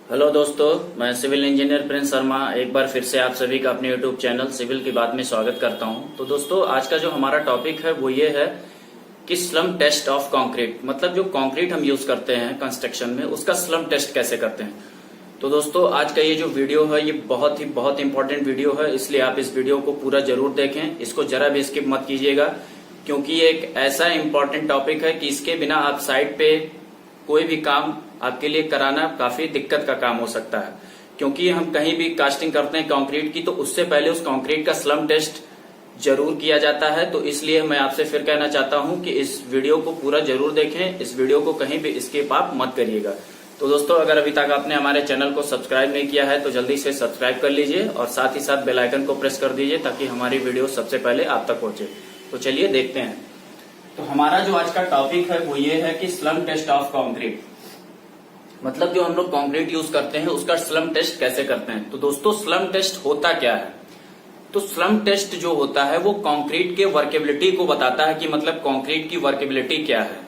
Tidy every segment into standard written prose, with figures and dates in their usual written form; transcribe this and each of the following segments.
Hello दोस्तों, मैं civil engineer Prince Sharma एक बार फिर से आप सभी का अपने यूट्यूब चैनल सिविल की बात में स्वागत करता हूं। तो दोस्तों, आज का जो हमारा टॉपिक है वो ये है कि स्लम टेस्ट ऑफ कंक्रीट, मतलब जो कंक्रीट हम यूज करते हैं कंस्ट्रक्शन में उसका स्लम टेस्ट कैसे करते हैं। तो दोस्तों, आज का ये जो वीडियो है ये बहुत इंपॉर्टेंट वीडियो है, इसलिए आप इस वीडियो को पूरा जरूर देखें, इसको जरा भी स्किप मत कीजिएगा, क्योंकि ये एक ऐसा इंपॉर्टेंट टॉपिक है कि इसके बिना आप साइट पे कोई भी काम आपके लिए कराना काफी दिक्कत का काम हो सकता है। क्योंकि हम कहीं भी कास्टिंग करते हैं कंक्रीट की, तो उससे पहले उस कंक्रीट का स्लम टेस्ट जरूर किया जाता है। तो इसलिए मैं आपसे फिर कहना चाहता हूं कि इस वीडियो को पूरा जरूर देखें, इस वीडियो को कहीं भी स्किप आप मत करिएगा। तो दोस्तों, अगर अभी तक आपने हमारे चैनल को सब्सक्राइब नहीं किया है तो जल्दी से सब्सक्राइब कर लीजिए और साथ ही साथ बेल आइकन को प्रेस कर दीजिए ताकि हमारी वीडियो सबसे पहले आप तक पहुंचे। तो चलिए देखते हैं। तो हमारा जो आज का टॉपिक है वो ये है कि स्लम टेस्ट ऑफ कंक्रीट, मतलब जो हम लोग कंक्रीट यूज करते हैं उसका स्लम टेस्ट कैसे करते हैं। तो दोस्तों, स्लम टेस्ट होता क्या है? तो स्लम टेस्ट जो होता है वो कंक्रीट के वर्केबिलिटी को बताता है कि मतलब कंक्रीट की वर्केबिलिटी क्या है।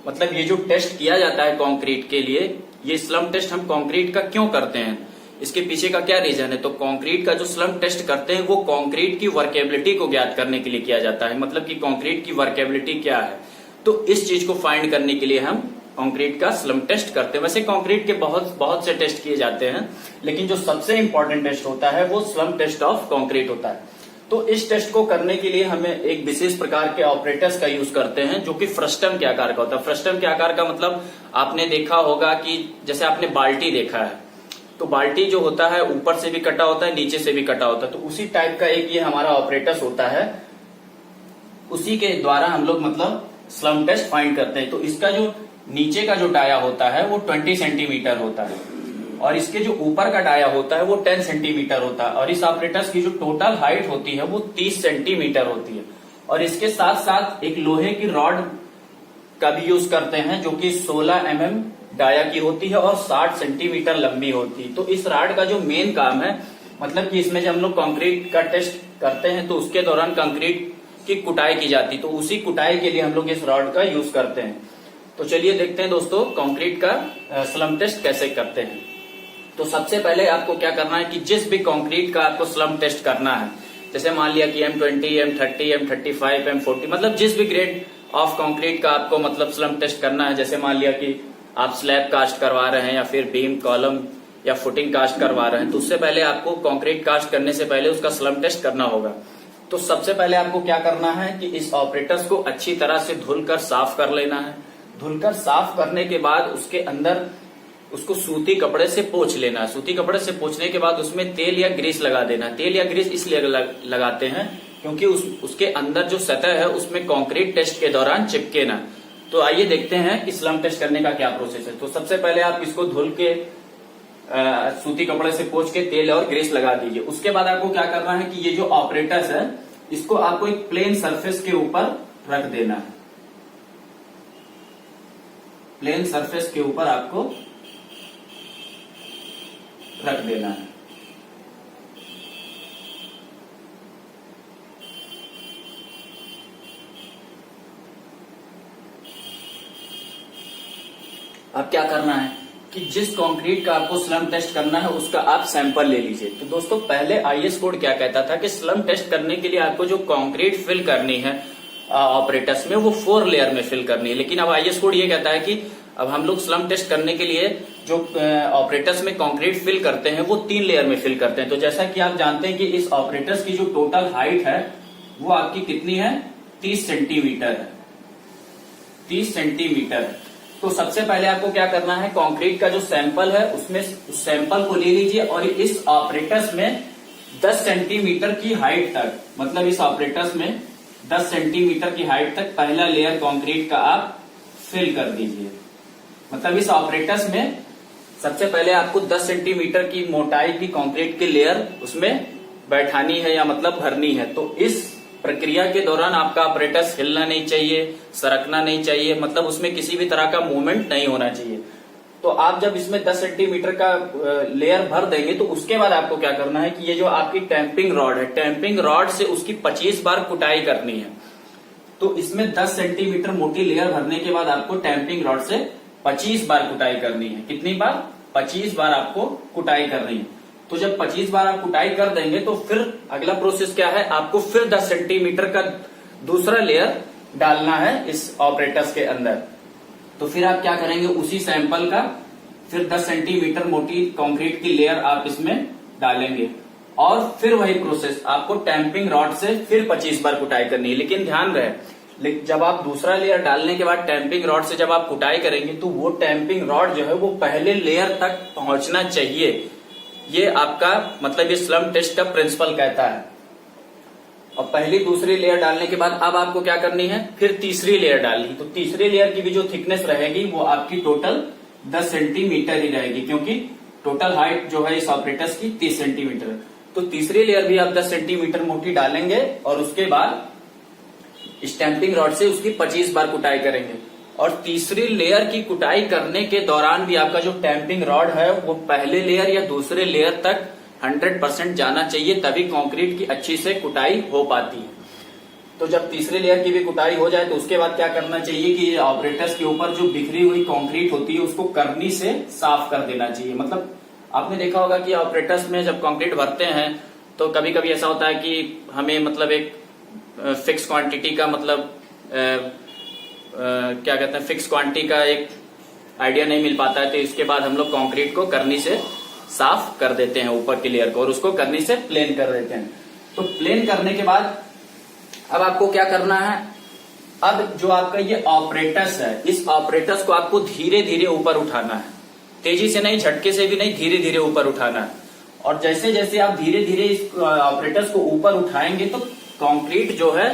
मतलब ये जो टेस्ट किया जाता है कंक्रीट के लिए, ये स्लम टेस्ट हम कंक्रीट का क्यों करते हैं, इसके पीछे का क्या रीजन है। तो कंक्रीट का जो स्लम टेस्ट करते हैं वो कंक्रीट की वर्केबिलिटी को ज्ञात करने के लिए किया जाता है, मतलब कि कंक्रीट की वर्केबिलिटी क्या है। तो इस चीज को फाइंड करने के लिए हम कंक्रीट का स्लम टेस्ट करते हैं। वैसे कंक्रीट के बहुत से टेस्ट किए जाते हैं, लेकिन जो सबसे इंपॉर्टेंट टेस्ट होता है वो स्लम टेस्ट ऑफ कंक्रीट होता है। तो इस टेस्ट को करने के लिए हमें एक विशेष प्रकार के ऑपरेटर्स का यूज करते हैं, जो कि फ्रस्टम के आकार का होता है। फ्रस्टम के आकार का मतलब आपने देखा होगा कि जैसे आपने बाल्टी देखा है, तो बाल्टी जो होता है ऊपर से भी कटा होता है, नीचे से भी कटा होता है। तो उसी टाइप का एक ये हमारा ऑपरेटर्स होता है, उसी के द्वारा हम लोग मतलब स्लम टेस्ट फाइंड करते हैं। तो इसका जो नीचे का जो डाया होता है वो 20 सेंटीमीटर होता है और इसके जो ऊपर का डाया होता है वो 10 सेंटीमीटर होता है और इस ऑपरेटर्स की जो टोटल हाइट होती है वो 30 सेंटीमीटर होती है। और इसके साथ साथ एक लोहे की रॉड का भी यूज करते हैं, जो कि 16 mm डाया की होती है और 60 सेंटीमीटर लंबी होती है। तो इस रॉड का जो मेन काम है, मतलब कि इसमें जब हम लोग कंक्रीट का टेस्ट करते हैं तो उसके दौरान कंक्रीट की कुटाई की जाती है, तो उसी कुटाई के लिए हम लोग इस रॉड का यूज करते हैं। तो चलिए देखते हैं दोस्तों कंक्रीट का स्लम टेस्ट कैसे करते हैं। तो सबसे पहले आपको क्या करना है कि जिस भी कंक्रीट का आपको स्लम टेस्ट करना है, जैसे मान लिया कि M20, M30, M35, M40, मतलब जिस भी ग्रेड ऑफ कंक्रीट का आपको मतलब स्लम टेस्ट करना है। जैसे मान लिया कि आप स्लैब कास्ट करवा रहे हैं या फिर बीम, कॉलम या फुटिंग कास्ट करवा रहे हैं, तो उससे पहले आपको कंक्रीट कास्ट करने से पहले उसका स्लम टेस्ट करना होगा। तो सबसे पहले आपको क्या करना है कि इस ऑपरेटर्स को अच्छी तरह से धुलकर साफ कर लेना है। धुलकर साफ करने के बाद उसके अंदर उसको सूती कपड़े से पोंछ लेना है। सूती कपड़े से पोंछने के बाद उसमें तेल या ग्रीस लगा देना है। तेल या ग्रीस इसलिए लगाते हैं क्योंकि उसके अंदर जो सतह है उसमें कंक्रीट टेस्ट के दौरान चिपके ना। तो आइए देखते हैं कि स्लम टेस्ट करने का क्या प्रोसेस है। तो सबसे पहले आप इसको धुल के सूती कपड़े से पोंछ के तेल और ग्रीस लगा दीजिए। उसके बाद आपको क्या करना है कि ये जो ऑपरेटर्स है इसको आपको एक प्लेन सरफेस के ऊपर रख देना है। प्लेन सरफेस के ऊपर आपको रख देना है। अब क्या करना है कि जिस कंक्रीट का आपको स्लम टेस्ट करना है उसका आप सैंपल ले लीजिए। तो दोस्तों, पहले आईएस कोड क्या कहता था कि स्लम टेस्ट करने के लिए आपको जो कंक्रीट फिल करनी है ऑपरेटर्स में वो 4 लेयर में फिल करनी है। लेकिन अब आईएस कोड ये कहता है कि अब हम लोग स्लम टेस्ट करने के लिए जो ऑपरेटर्स में कंक्रीट फिल करते हैं वो 3 लेयर में फिल करते हैं। तो जैसा कि आप जानते हैं कि इस ऑपरेटर्स की जो टोटल हाइट है वो आपकी कितनी है, 30 सेंटीमीटर है। 30 सेंटीमीटर। तो सबसे पहले आपको क्या करना है, कंक्रीट का जो सैंपल है उसमें उस सैंपल को ले लीजिए और इस ऑपरेटर्स में 10 सेंटीमीटर की हाइट तक, मतलब इस ऑपरेटर्स में 10 सेंटीमीटर की हाइट तक पहला लेयर कंक्रीट का आप फिल कर दीजिए। मतलब इस ऑपरेटर्स में सबसे पहले आपको 10 सेंटीमीटर की मोटाई की कंक्रीट की लेयर उसमें बैठानी है या मतलब भरनी है। तो इस प्रक्रिया के दौरान आपका ऑपरेटर्स हिलना नहीं चाहिए, सरकना नहीं चाहिए, मतलब उसमें किसी भी तरह का मूवमेंट नहीं होना चाहिए। तो आप जब इसमें 10 सेंटीमीटर का लेयर भर देंगे तो उसके बाद आपको क्या करना है कि ये जो आपकी टैंपिंग रॉड है, टैंपिंग रॉड से उसकी 25 बार कुटाई करनी है। तो इसमें 10 सेंटीमीटर मोटी लेयर भरने के बाद आपको टैंपिंग रॉड से 25 बार कुटाई करनी है। कितनी बार? 25 बार आपको कुटाई करनी है। तो जब 25 बार आप कुटाई कर देंगे तो फिर अगला प्रोसेस क्या है, आपको फिर 10 सेंटीमीटर का दूसरा लेयर डालना है इस ऑपरेटर्स के अंदर। तो फिर आप क्या करेंगे, उसी सैंपल का फिर 10 सेंटीमीटर मोटी कंक्रीट की लेयर आप इसमें डालेंगे और फिर वही प्रोसेस आपको टैंपिंग रॉड से फिर 25 बार कुटाई करनी है। लेकिन ध्यान रहे, जब आप दूसरा लेयर डालने के बाद टैंपिंग रॉड से जब आप कुटाई करेंगे तो वो टैंपिंग रॉड जो है वो पहले लेयर तक पहुंचना चाहिए। ये आपका मतलब ये स्लम्प टेस्ट का प्रिंसिपल कहता है। और पहली दूसरी लेयर डालने के बाद अब आपको क्या करनी है, फिर तीसरी लेयर डालनी। तो तीसरी लेयर की भी जो थिकनेस रहेगी वो आपकी टोटल 10 सेंटीमीटर ही रहेगी, क्योंकि टोटल हाइट जो है इस ऑपरेटर्स की 30 सेंटीमीटर है। तो तीसरी लेयर भी आप 10 सेंटीमीटर मोटी डालेंगे और उसके बाद स्टैंपिंग रॉड से उसकी 25 बार कुटाई करेंगे। और तीसरी लेयर की कुटाई करने के दौरान भी आपका जो टैंपिंग रॉड है वो पहले लेयर या दूसरे लेयर तक 100% जाना चाहिए, तभी कंक्रीट की अच्छी से कुटाई हो पाती है। तो जब तीसरे लेयर की भी कुटाई हो जाए तो उसके बाद क्या करना चाहिए कि ऑपरेटर्स के ऊपर जो बिखरी हुई कंक्रीट होती है उसको करनी से साफ कर देना चाहिए। मतलब आपने देखा होगा कि ऑपरेटर्स में जब कंक्रीट भरते हैं तो कभी कभी ऐसा होता है कि हमें मतलब एक फिक्स क्वांटिटी का मतलब क्या कहते हैं फिक्स क्वांटिटी का एक आइडिया नहीं मिल पाता है। तो इसके बाद हम लोग कंक्रीट को करनी से साफ कर देते हैं ऊपर की लेयर को और उसको करनी से प्लेन कर देते हैं। तो प्लेन करने के बाद अब आपको क्या करना है, अब जो आपका ये ऑपरेटर्स है इस ऑपरेटर्स को आपको धीरे धीरे ऊपर उठाना है, तेजी से नहीं, झटके से भी नहीं, धीरे धीरे ऊपर उठाना है। और जैसे जैसे आप धीरे धीरे इस ऑपरेटर्स को ऊपर उठाएंगे तो कंक्रीट जो है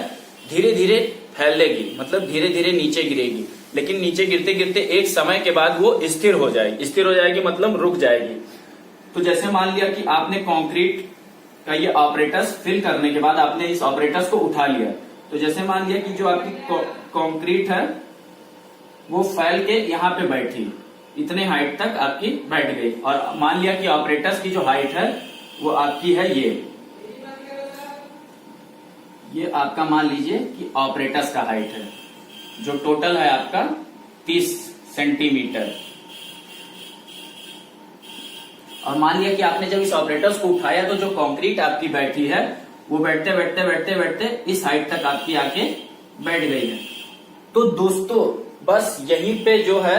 धीरे धीरे फैलेगी, मतलब धीरे धीरे नीचे गिरेगी। लेकिन नीचे गिरते गिरते एक समय के बाद वो स्थिर हो जाएगी। स्थिर हो जाएगी मतलब रुक जाएगी। तो जैसे मान लिया कि आपने कंक्रीट का ये ऑपरेटर्स फिल करने के बाद आपने इस ऑपरेटर्स को उठा लिया। तो जैसे मान लिया कि जो आपकी कंक्रीट है वो फैल के यहाँ पे बैठी, इतने हाइट तक आपकी बैठ गई। और मान लिया कि ऑपरेटर्स की जो हाइट है वो आपकी है ये आपका मान लीजिए कि ऑपरेटर्स का हाइट है जो टोटल है आपका 30 सेंटीमीटर। और मान लिया कि आपने जब इस ऑपरेटर्स को उठाया तो जो कंक्रीट आपकी बैठी है वो बैठते बैठते बैठते बैठते इस हाइट तक आपकी आके बैठ गई है। तो दोस्तों बस यहीं पे जो है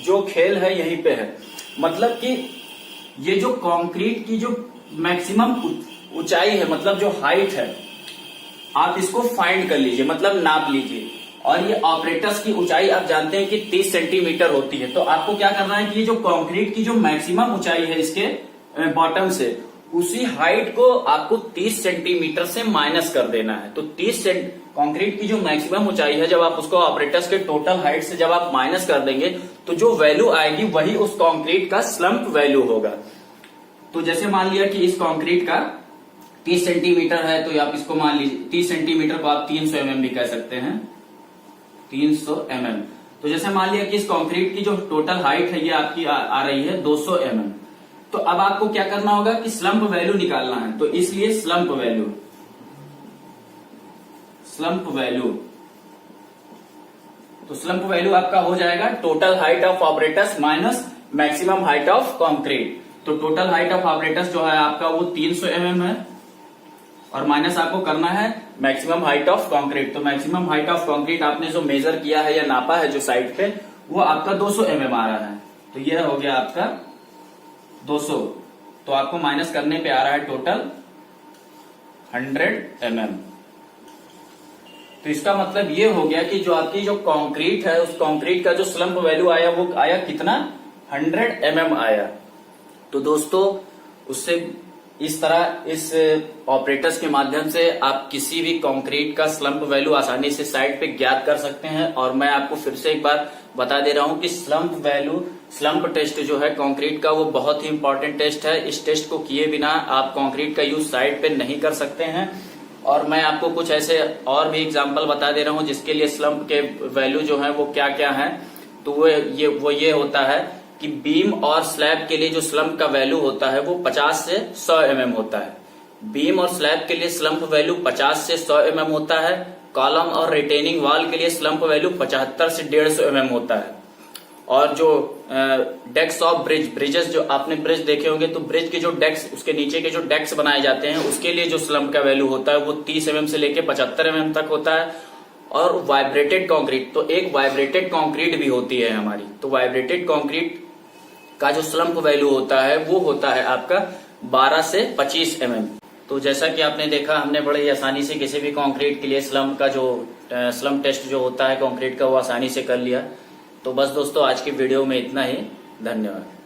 जो खेल है यहीं पे है। मतलब कि ये जो कंक्रीट की जो मैक्सिमम ऊंचाई है, मतलब जो हाइट है, आप इसको फाइंड कर लीजिए, मतलब नाप लीजिए। और ये ऑपरेटर्स की ऊंचाई आप जानते हैं कि 30 सेंटीमीटर होती है। तो आपको क्या करना है कि ये जो कंक्रीट की जो मैक्सिमम ऊंचाई है इसके बॉटम से, उसी हाइट को आपको 30 सेंटीमीटर से माइनस कर देना है। तो 30 कंक्रीट की जो मैक्सिमम ऊंचाई है जब आप उसको ऑपरेटर्स के टोटल हाइट से जब आप माइनस कर देंगे तो जो वैल्यू आएगी वही उस कंक्रीट का स्लम्प वैल्यू होगा। तो जैसे मान लिया कि इस कंक्रीट का 30 सेंटीमीटर है तो आप इसको मान लीजिए 30 सेंटीमीटर को आप 300 mm भी कह सकते हैं, 300 mm। तो जैसे मान लिया कि इस कंक्रीट की जो टोटल हाइट है ये आपकी आ रही है 200 mm। तो अब आपको क्या करना होगा कि स्लम्प वैल्यू निकालना है। तो इसलिए स्लम्प वैल्यू तो स्लम्प वैल्यू आपका हो जाएगा total height of operators minus maximum height of concrete. तो टोटल हाइट ऑफ ऑपरेटर्स जो है आपका वो 300 mm है और माइनस आपको करना है मैक्सिमम हाइट ऑफ कंक्रीट। तो मैक्सिमम हाइट ऑफ कंक्रीट आपने जो मेजर किया है या नापा है जो साइड पे वो आपका 200 mm आ रहा है। तो यह हो गया आपका 200। तो आपको माइनस करने पे आ रहा है टोटल 100 mm। तो इसका मतलब ये हो गया कि जो आपकी जो कंक्रीट है उस कंक्रीट का जो स्लम्प वैल्यू आया वो आया कितना, 100 mm आया। तो दोस्तों उससे इस तरह इस ऑपरेटर्स के माध्यम से आप किसी भी कंक्रीट का स्लम्प वैल्यू आसानी से साइड पे ज्ञात कर सकते हैं। और मैं आपको फिर से एक बार बता दे रहा हूं कि स्लम्प टेस्ट जो है कंक्रीट का वो बहुत ही इंपॉर्टेंट टेस्ट है। इस टेस्ट को किए बिना आप कंक्रीट का यूज साइड पे नहीं कर सकते हैं। और मैं आपको कुछ ऐसे और भी एग्जाम्पल बता दे रहा हूं जिसके लिए स्लम्प के वैल्यू जो है वो क्या क्या है। तो वो ये होता है कि बीम और स्लैब के लिए जो स्लम्प का वैल्यू होता है वो 50 से 100 mm होता है। बीम और स्लैब के लिए स्लम्प वैल्यू 50 से 100 mm होता है। कॉलम और रिटेनिंग वॉल के लिए स्लम्प वैल्यू 75 से 150 mm होता है। और जो डेक्स ऑफ ब्रिजेस जो आपने ब्रिज देखे होंगे, तो ब्रिज के जो डेक्स, उसके नीचे के जो डेक्स बनाए जाते हैं, उसके लिए जो स्लम्प का वैल्यू होता है वो 30 mm से लेके 75 mm तक होता है। और वाइब्रेटेड कंक्रीट, तो एक वाइब्रेटेड कंक्रीट भी होती है हमारी, तो वाइब्रेटेड कंक्रीट का जो स्लम्प वैल्यू होता है वो होता है आपका 12 से 25 mm। तो जैसा कि आपने देखा, हमने बड़े आसानी से किसी भी कंक्रीट के लिए स्लम्प का जो स्लम्प टेस्ट जो होता है कंक्रीट का, वो आसानी से कर लिया। तो बस दोस्तों, आज की वीडियो में इतना ही। धन्यवाद।